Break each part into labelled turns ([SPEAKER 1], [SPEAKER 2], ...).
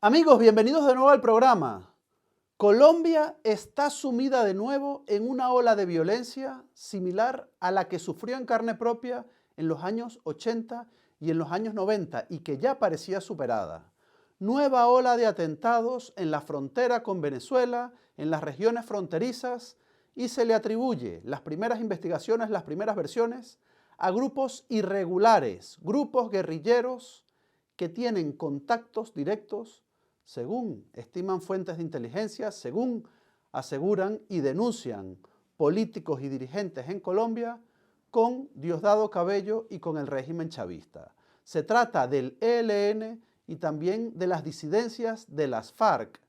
[SPEAKER 1] Amigos, bienvenidos de nuevo al programa. Colombia está sumida de nuevo en una ola de violencia similar a la que sufrió en carne propia en los años 80 y en los años 90 y que ya parecía superada. Nueva ola de atentados en la frontera con Venezuela, en las regiones fronterizas, y se le atribuye las primeras investigaciones, las primeras versiones, a grupos irregulares, grupos guerrilleros que tienen contactos directos, según estiman fuentes de inteligencia, según aseguran y denuncian políticos y dirigentes en Colombia, con Diosdado Cabello y con el régimen chavista. Se trata del ELN y también de las disidencias de las FARC,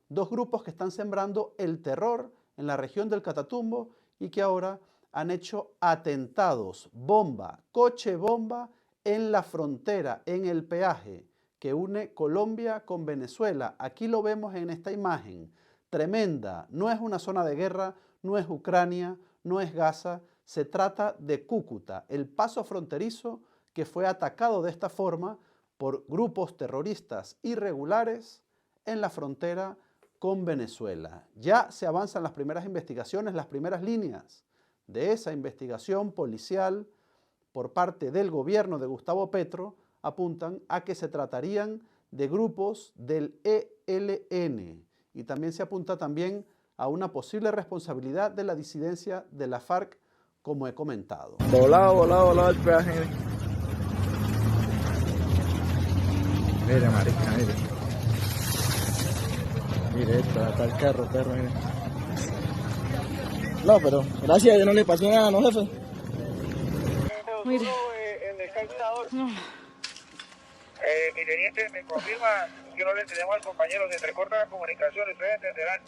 [SPEAKER 1] dos grupos que están sembrando el terror en la región del Catatumbo y que ahora han hecho atentados, bomba, coche bomba en la frontera, en el peaje que une Colombia con Venezuela. Aquí lo vemos en esta imagen, tremenda. No es una zona de guerra, no es Ucrania, no es Gaza, se trata de Cúcuta, el paso fronterizo que fue atacado de esta forma por grupos terroristas irregulares en la frontera con Venezuela. Ya se avanzan las primeras investigaciones, las primeras líneas de esa investigación policial por parte del gobierno de Gustavo Petro apuntan a que se tratarían de grupos del ELN y también se apunta también a una posible responsabilidad de la disidencia de la FARC, como he comentado.
[SPEAKER 2] Volado el peaje. Mire, marica, mire. Mire, está el carro, perro, mire. No, pero gracias, yo no le pasó nada, ¿no, jefe?
[SPEAKER 3] Mire. No.
[SPEAKER 4] Mi teniente me confirma que no le tenemos al compañero, se entrecorta la comunicación, ustedes entenderán.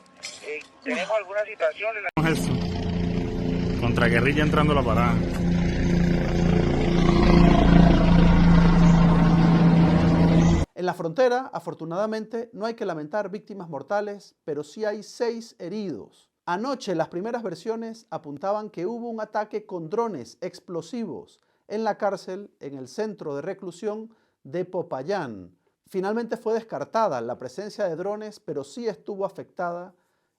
[SPEAKER 4] Tenemos alguna situación en la...
[SPEAKER 3] Eso. Contraguerrilla entrando a la parada.
[SPEAKER 1] En la frontera, afortunadamente, no hay que lamentar víctimas mortales, pero sí hay 6 heridos. Anoche las primeras versiones apuntaban que hubo un ataque con drones explosivos en la cárcel, en el centro de reclusión de Popayán. Finalmente fue descartada la presencia de drones, pero sí estuvo afectada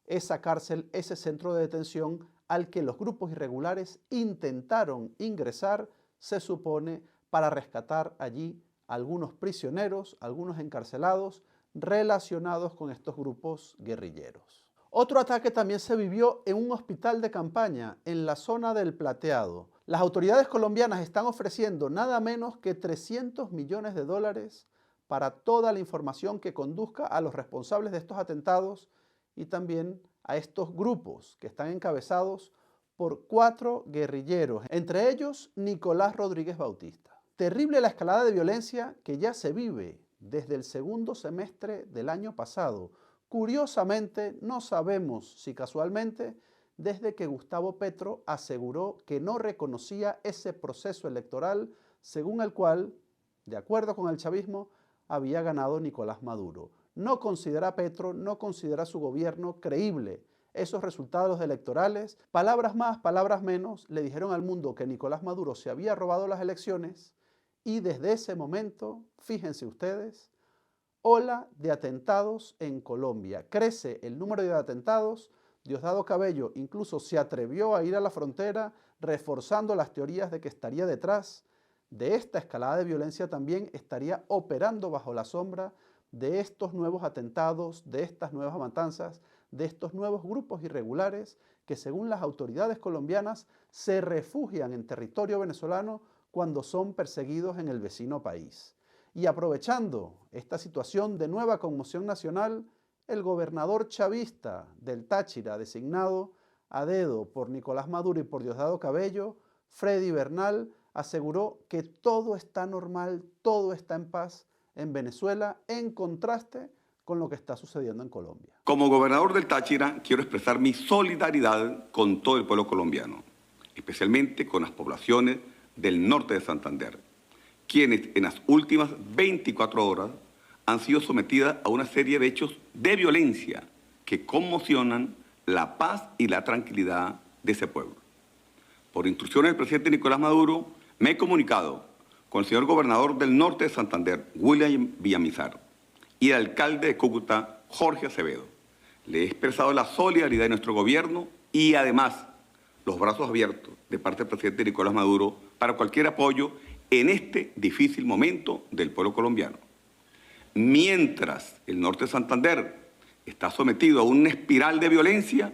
[SPEAKER 1] esa cárcel, ese centro de detención al que los grupos irregulares intentaron ingresar, se supone, para rescatar allí algunos prisioneros, algunos encarcelados relacionados con estos grupos guerrilleros. Otro ataque también se vivió en un hospital de campaña en la zona del Plateado. Las autoridades colombianas están ofreciendo nada menos que 300 millones de dólares para toda la información que conduzca a los responsables de estos atentados y también a estos grupos que están encabezados por 4 guerrilleros, entre ellos Nicolás Rodríguez Bautista. Terrible la escalada de violencia que ya se vive desde el segundo semestre del año pasado. Curiosamente, no sabemos si casualmente, desde que Gustavo Petro aseguró que no reconocía ese proceso electoral según el cual, de acuerdo con el chavismo, había ganado Nicolás Maduro. No considera a Petro, no considera a su gobierno creíble esos resultados electorales. Palabras más, palabras menos, le dijeron al mundo que Nicolás Maduro se había robado las elecciones y desde ese momento, fíjense ustedes, ola de atentados en Colombia. Crece el número de atentados. Diosdado Cabello incluso se atrevió a ir a la frontera reforzando las teorías de que estaría detrás de esta escalada de violencia, también estaría operando bajo la sombra de estos nuevos atentados, de estas nuevas matanzas, de estos nuevos grupos irregulares que según las autoridades colombianas se refugian en territorio venezolano cuando son perseguidos en el vecino país. Y aprovechando esta situación de nueva conmoción nacional, el gobernador chavista del Táchira, designado a dedo por Nicolás Maduro y por Diosdado Cabello, Freddy Bernal, aseguró que todo está normal, todo está en paz en Venezuela, en contraste con lo que está sucediendo en Colombia.
[SPEAKER 5] Como gobernador del Táchira, quiero expresar mi solidaridad con todo el pueblo colombiano, especialmente con las poblaciones del norte de Santander, quienes en las últimas 24 horas han sido sometidas a una serie de hechos de violencia que conmocionan la paz y la tranquilidad de ese pueblo. Por instrucciones del presidente Nicolás Maduro, me he comunicado con el señor gobernador del norte de Santander, William Villamizar, y el alcalde de Cúcuta, Jorge Acevedo. Le he expresado la solidaridad de nuestro gobierno y además los brazos abiertos de parte del presidente Nicolás Maduro para cualquier apoyo en este difícil momento del pueblo colombiano. Mientras el norte de Santander está sometido a una espiral de violencia,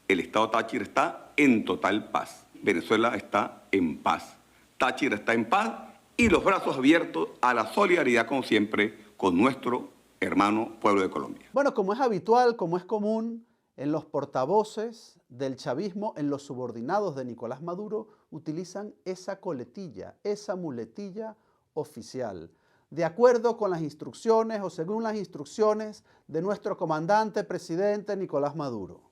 [SPEAKER 5] el estado Táchira está en total paz. Venezuela está en paz. Táchira está en paz y los brazos abiertos a la solidaridad, como siempre, con nuestro hermano pueblo de Colombia.
[SPEAKER 1] Bueno, como es habitual, como es común, en los portavoces del chavismo, en los subordinados de Nicolás Maduro, utilizan esa coletilla, esa muletilla oficial, de acuerdo con las instrucciones o según las instrucciones de nuestro comandante presidente Nicolás Maduro.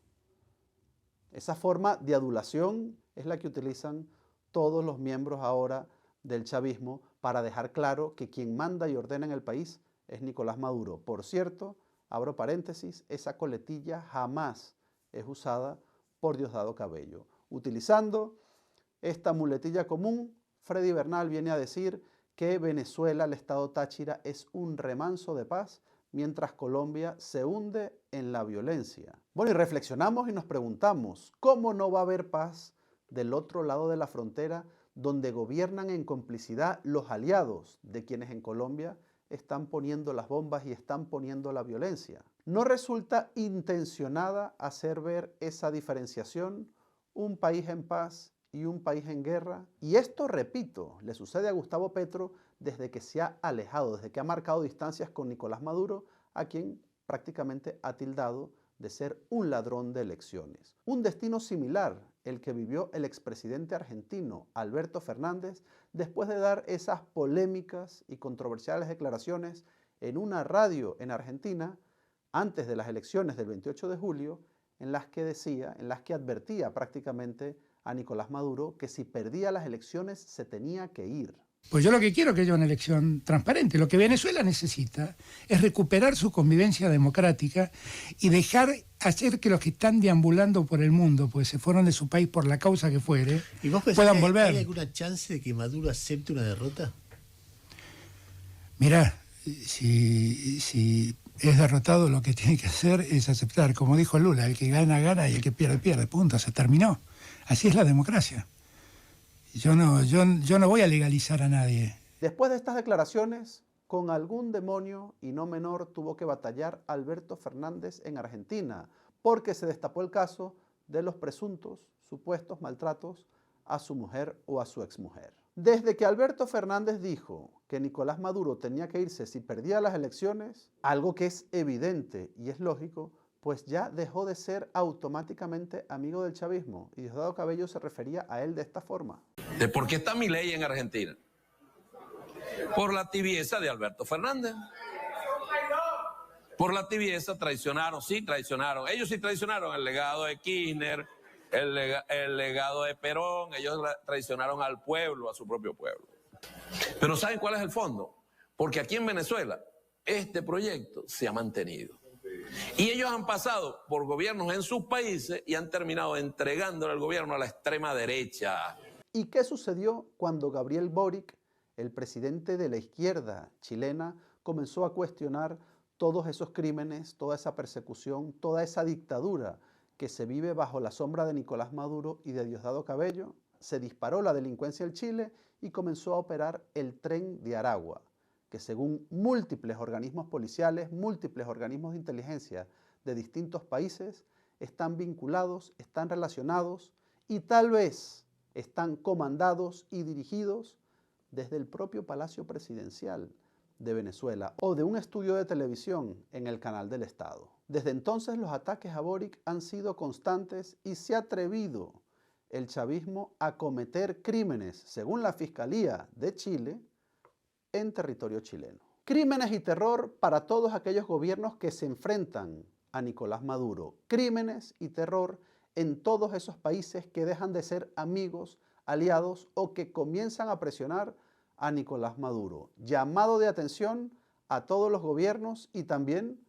[SPEAKER 1] Esa forma de adulación es la que utilizan todos los miembros ahora del chavismo para dejar claro que quien manda y ordena en el país es Nicolás Maduro. Por cierto, abro paréntesis, esa coletilla jamás es usada por Diosdado Cabello. Utilizando esta muletilla común, Freddy Bernal viene a decir que Venezuela, el estado Táchira, es un remanso de paz, mientras Colombia se hunde en la violencia. Bueno, y reflexionamos y nos preguntamos, ¿cómo no va a haber paz del otro lado de la frontera, donde gobiernan en complicidad los aliados de quienes en Colombia están poniendo las bombas y están poniendo la violencia? ¿No resulta intencionada hacer ver esa diferenciación? Un país en paz y un país en guerra. Y esto, repito, le sucede a Gustavo Petro desde que se ha alejado, desde que ha marcado distancias con Nicolás Maduro, a quien prácticamente ha tildado de ser un ladrón de elecciones. Un destino similar el que vivió el expresidente argentino Alberto Fernández después de dar esas polémicas y controversiales declaraciones en una radio en Argentina antes de las elecciones del 28 de julio, en las que advertía prácticamente a Nicolás Maduro que si perdía las elecciones se tenía que ir.
[SPEAKER 6] Pues yo lo que quiero es que haya una elección transparente. Lo que Venezuela necesita es recuperar su convivencia democrática y dejar hacer que los que están deambulando por el mundo, pues se fueron de su país por la causa que fuere,
[SPEAKER 7] ¿Y vos
[SPEAKER 6] puedan volver.
[SPEAKER 7] ¿Hay alguna chance de que Maduro acepte una derrota?
[SPEAKER 6] Mirá, si es derrotado, lo que tiene que hacer es aceptar. Como dijo Lula, el que gana, gana y el que pierde, pierde. Punto, se terminó. Así es la democracia. Yo no voy a legalizar a nadie.
[SPEAKER 1] Después de estas declaraciones, con algún demonio y no menor tuvo que batallar Alberto Fernández en Argentina, porque se destapó el caso de los presuntos, supuestos maltratos a su mujer o a su exmujer. Desde que Alberto Fernández dijo que Nicolás Maduro tenía que irse si perdía las elecciones, algo que es evidente y es lógico, pues ya dejó de ser automáticamente amigo del chavismo, y Diosdado Cabello se refería a él de esta forma.
[SPEAKER 8] ¿De por qué está Milei en Argentina? Por la tibieza de Alberto Fernández. Por la tibieza traicionaron, sí traicionaron. Ellos sí traicionaron el legado de Kirchner, el legado de Perón. Ellos traicionaron al pueblo, a su propio pueblo. Pero ¿saben cuál es el fondo? Porque aquí en Venezuela este proyecto se ha mantenido. Y ellos han pasado por gobiernos en sus países y han terminado entregándole el gobierno a la extrema derecha.
[SPEAKER 1] ¿Y qué sucedió cuando Gabriel Boric, el presidente de la izquierda chilena, comenzó a cuestionar todos esos crímenes, toda esa persecución, toda esa dictadura que se vive bajo la sombra de Nicolás Maduro y de Diosdado Cabello? Se disparó la delincuencia en Chile y comenzó a operar el Tren de Aragua, que según múltiples organismos policiales, múltiples organismos de inteligencia de distintos países, están vinculados, están relacionados y tal vez están comandados y dirigidos desde el propio Palacio Presidencial de Venezuela o de un estudio de televisión en el canal del Estado. Desde entonces los ataques a Boric han sido constantes y se ha atrevido el chavismo a cometer crímenes, según la Fiscalía de Chile, en territorio chileno. Crímenes y terror para todos aquellos gobiernos que se enfrentan a Nicolás Maduro. Crímenes y terror en todos esos países que dejan de ser amigos, aliados o que comienzan a presionar a Nicolás Maduro. Llamado de atención a todos los gobiernos y también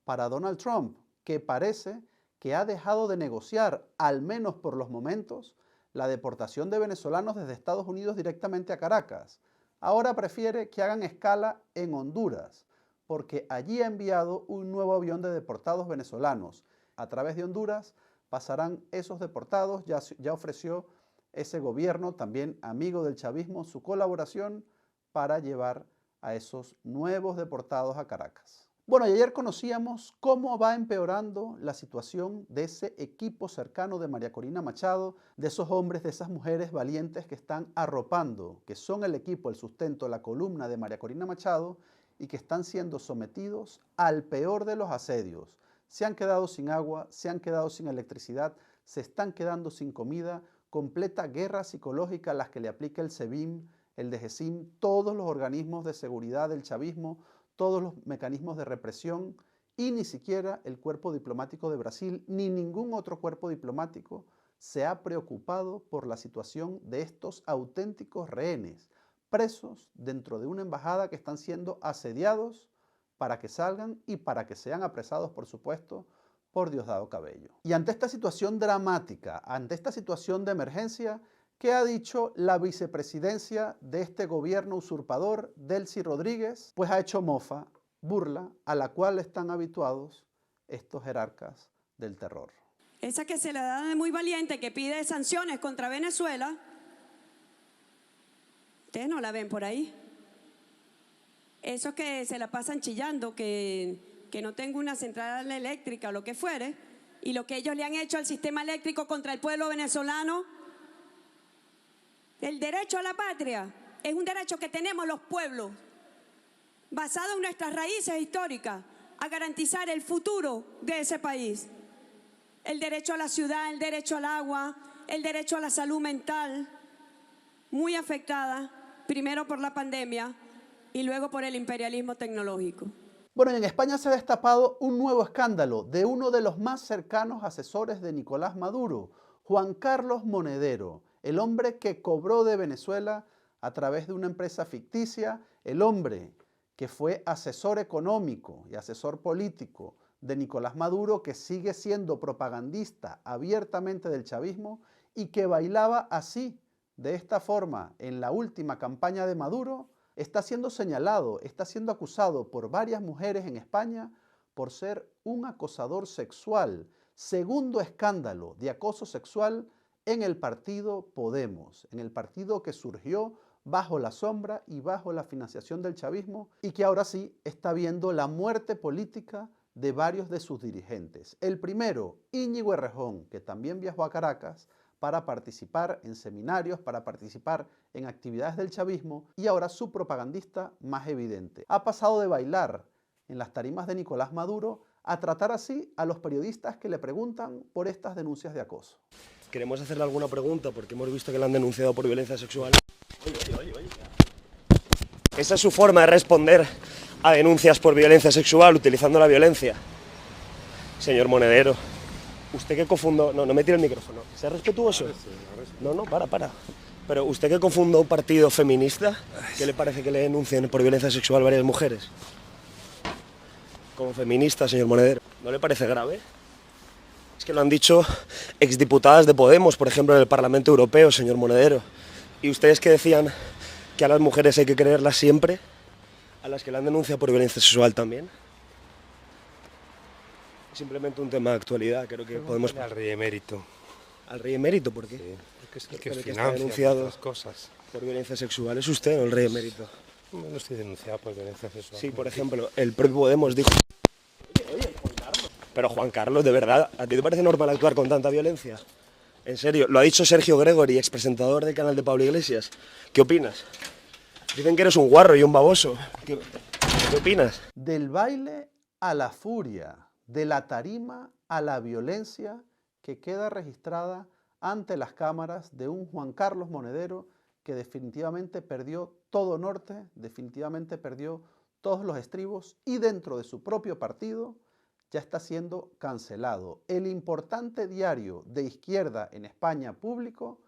[SPEAKER 1] para Donald Trump, que parece que ha dejado de negociar, al menos por los momentos, la deportación de venezolanos desde Estados Unidos directamente a Caracas. Ahora prefiere que hagan escala en Honduras, porque allí ha enviado un nuevo avión de deportados venezolanos. A través de Honduras pasarán esos deportados, ya ofreció ese gobierno, también amigo del chavismo, su colaboración para llevar a esos nuevos deportados a Caracas. Bueno, y ayer conocíamos cómo va empeorando la situación de ese equipo cercano de María Corina Machado, de esos hombres, de esas mujeres valientes que están arropando, que son el equipo, el sustento, la columna de María Corina Machado y que están siendo sometidos al peor de los asedios. Se han quedado sin agua, se han quedado sin electricidad, se están quedando sin comida, completa guerra psicológica a las que le aplica el SEBIN, el DGCIM, todos los organismos de seguridad del chavismo, todos los mecanismos de represión y ni siquiera el cuerpo diplomático de Brasil ni ningún otro cuerpo diplomático se ha preocupado por la situación de estos auténticos rehenes, presos dentro de una embajada que están siendo asediados para que salgan y para que sean apresados, por supuesto, por Diosdado Cabello. Y ante esta situación dramática, ante esta situación de emergencia, ¿qué ha dicho la vicepresidencia de este gobierno usurpador, Delcy Rodríguez? Pues ha hecho mofa, burla, a la cual están habituados estos jerarcas del terror.
[SPEAKER 9] Esa que se la da de muy valiente, que pide sanciones contra Venezuela, ustedes no la ven por ahí. Esos que se la pasan chillando, que no tengo una central eléctrica o lo que fuere, y lo que ellos le han hecho al sistema eléctrico contra el pueblo venezolano. El derecho a la patria es un derecho que tenemos los pueblos, basado en nuestras raíces históricas, a garantizar el futuro de ese país. El derecho a la ciudad, el derecho al agua, el derecho a la salud mental, muy afectada, primero por la pandemia y luego por el imperialismo tecnológico.
[SPEAKER 1] Bueno, en España se ha destapado un nuevo escándalo de uno de los más cercanos asesores de Nicolás Maduro, Juan Carlos Monedero, el hombre que cobró de Venezuela a través de una empresa ficticia, el hombre que fue asesor económico y asesor político de Nicolás Maduro, que sigue siendo propagandista abiertamente del chavismo y que bailaba así, de esta forma, en la última campaña de Maduro, está siendo señalado, está siendo acusado por varias mujeres en España por ser un acosador sexual. Segundo escándalo de acoso sexual en el partido Podemos, en el partido que surgió bajo la sombra y bajo la financiación del chavismo y que ahora sí está viendo la muerte política de varios de sus dirigentes. El primero, Íñigo Errejón, que también viajó a Caracas para participar en seminarios, para participar en actividades del chavismo, y ahora su propagandista más evidente. Ha pasado de bailar en las tarimas de Nicolás Maduro a tratar así a los periodistas que le preguntan por estas denuncias de acoso.
[SPEAKER 10] Queremos hacerle alguna pregunta porque hemos visto que le han denunciado por violencia sexual. Oye. Esa es su forma de responder a denuncias por violencia sexual, utilizando la violencia. Señor Monedero, usted que confundó... No me tire el micrófono. ¿Sea respetuoso? No, para. Pero usted que confundó un partido feminista, ¿qué le parece que le denuncien por violencia sexual varias mujeres? Como feminista, señor Monedero, ¿no le parece grave? Es que lo han dicho exdiputadas de Podemos, por ejemplo, en el Parlamento Europeo, señor Monedero. Y ustedes que decían que a las mujeres hay que creerlas siempre, a las que le han denunciado por violencia sexual también. Es simplemente un tema de actualidad, creo que podemos...
[SPEAKER 11] Al rey emérito.
[SPEAKER 10] ¿Al rey emérito? ¿Por qué?
[SPEAKER 11] Sí, porque es el que
[SPEAKER 10] está
[SPEAKER 11] financia
[SPEAKER 10] denunciado
[SPEAKER 11] las cosas.
[SPEAKER 10] Por violencia sexual. ¿Es usted o el rey emérito?
[SPEAKER 11] No estoy denunciado por violencia sexual.
[SPEAKER 10] Sí, por ejemplo, el propio Podemos dijo... Oye, Juan Carlos. Pero Juan Carlos, de verdad, ¿a ti te parece normal actuar con tanta violencia? En serio, lo ha dicho Sergio Gregory, expresentador del canal de Pablo Iglesias. ¿Qué opinas? Dicen que eres un guarro y un baboso. ¿Qué opinas?
[SPEAKER 1] Del baile a la furia, de la tarima a la violencia que queda registrada ante las cámaras de un Juan Carlos Monedero que definitivamente perdió todo norte, definitivamente perdió todos los estribos y dentro de su propio partido ya está siendo cancelado. El importante diario de izquierda en España, Público,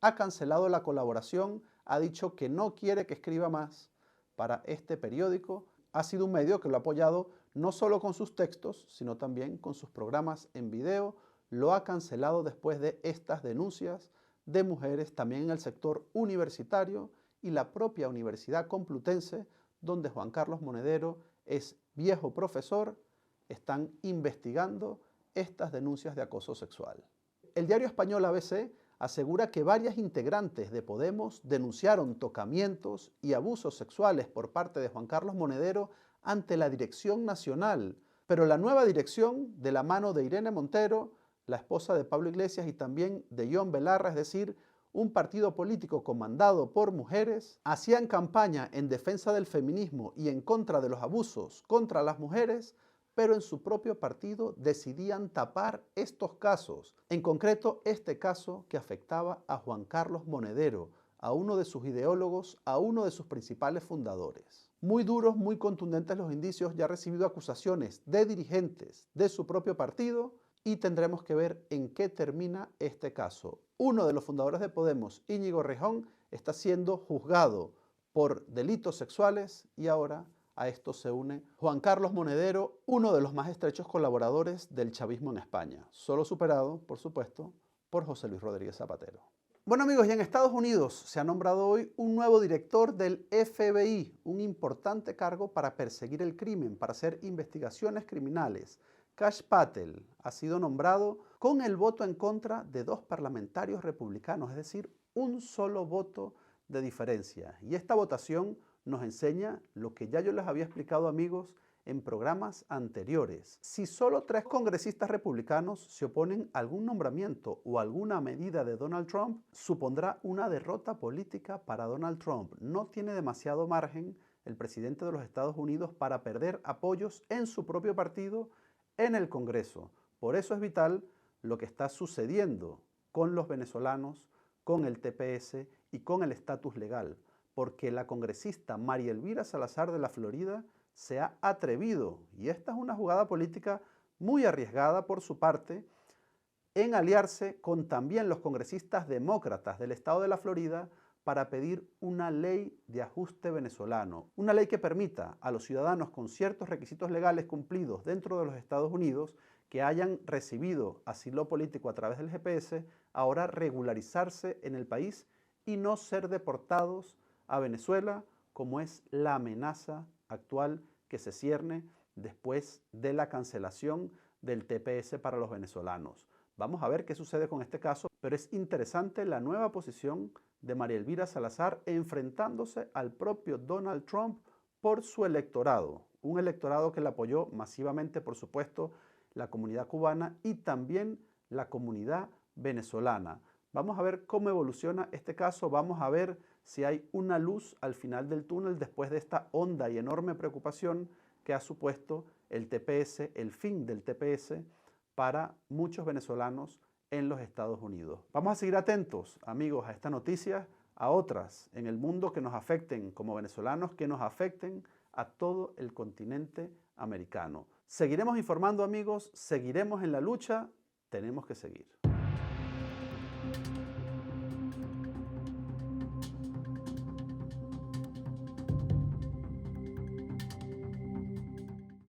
[SPEAKER 1] ha cancelado la colaboración, ha dicho que no quiere que escriba más para este periódico. Ha sido un medio que lo ha apoyado no solo con sus textos, sino también con sus programas en video. Lo ha cancelado después de estas denuncias de mujeres también en el sector universitario y la propia Universidad Complutense, donde Juan Carlos Monedero es viejo profesor, están investigando estas denuncias de acoso sexual. El diario español ABC asegura que varias integrantes de Podemos denunciaron tocamientos y abusos sexuales por parte de Juan Carlos Monedero ante la Dirección Nacional, pero la nueva dirección, de la mano de Irene Montero, la esposa de Pablo Iglesias, y también de John Belarra, es decir, un partido político comandado por mujeres, hacían campaña en defensa del feminismo y en contra de los abusos contra las mujeres, pero en su propio partido decidían tapar estos casos. En concreto, este caso que afectaba a Juan Carlos Monedero, a uno de sus ideólogos, a uno de sus principales fundadores. Muy duros, muy contundentes los indicios, ya ha recibido acusaciones de dirigentes de su propio partido y tendremos que ver en qué termina este caso. Uno de los fundadores de Podemos, Íñigo Rejón, está siendo juzgado por delitos sexuales y ahora a esto se une Juan Carlos Monedero, uno de los más estrechos colaboradores del chavismo en España, solo superado, por supuesto, por José Luis Rodríguez Zapatero. Bueno amigos, y en Estados Unidos se ha nombrado hoy un nuevo director del FBI, un importante cargo para perseguir el crimen, para hacer investigaciones criminales. Kash Patel ha sido nombrado con el voto en contra de 2 parlamentarios republicanos, es decir, un solo voto de diferencia. Y esta votación nos enseña lo que ya yo les había explicado, amigos, en programas anteriores. Si solo 3 congresistas republicanos se oponen a algún nombramiento o alguna medida de Donald Trump, supondrá una derrota política para Donald Trump. No tiene demasiado margen el presidente de los Estados Unidos para perder apoyos en su propio partido en el Congreso. Por eso es vital lo que está sucediendo con los venezolanos, con el TPS y con el estatus legal, porque la congresista María Elvira Salazar de la Florida se ha atrevido, y esta es una jugada política muy arriesgada por su parte, en aliarse con también los congresistas demócratas del estado de la Florida para pedir una ley de ajuste venezolano, una ley que permita a los ciudadanos con ciertos requisitos legales cumplidos dentro de los Estados Unidos que hayan recibido asilo político a través del GPS, ahora regularizarse en el país y no ser deportados a Venezuela, como es la amenaza actual que se cierne después de la cancelación del TPS para los venezolanos. Vamos a ver qué sucede con este caso, pero es interesante la nueva posición de María Elvira Salazar enfrentándose al propio Donald Trump por su electorado, un electorado que le apoyó masivamente, por supuesto, la comunidad cubana y también la comunidad venezolana. Vamos a ver cómo evoluciona este caso, vamos a ver si hay una luz al final del túnel después de esta honda y enorme preocupación que ha supuesto el TPS, el fin del TPS para muchos venezolanos en los Estados Unidos. Vamos a seguir atentos, amigos, a esta noticia, a otras en el mundo que nos afecten como venezolanos, que nos afecten a todo el continente americano. Seguiremos informando, amigos, seguiremos en la lucha, tenemos que seguir.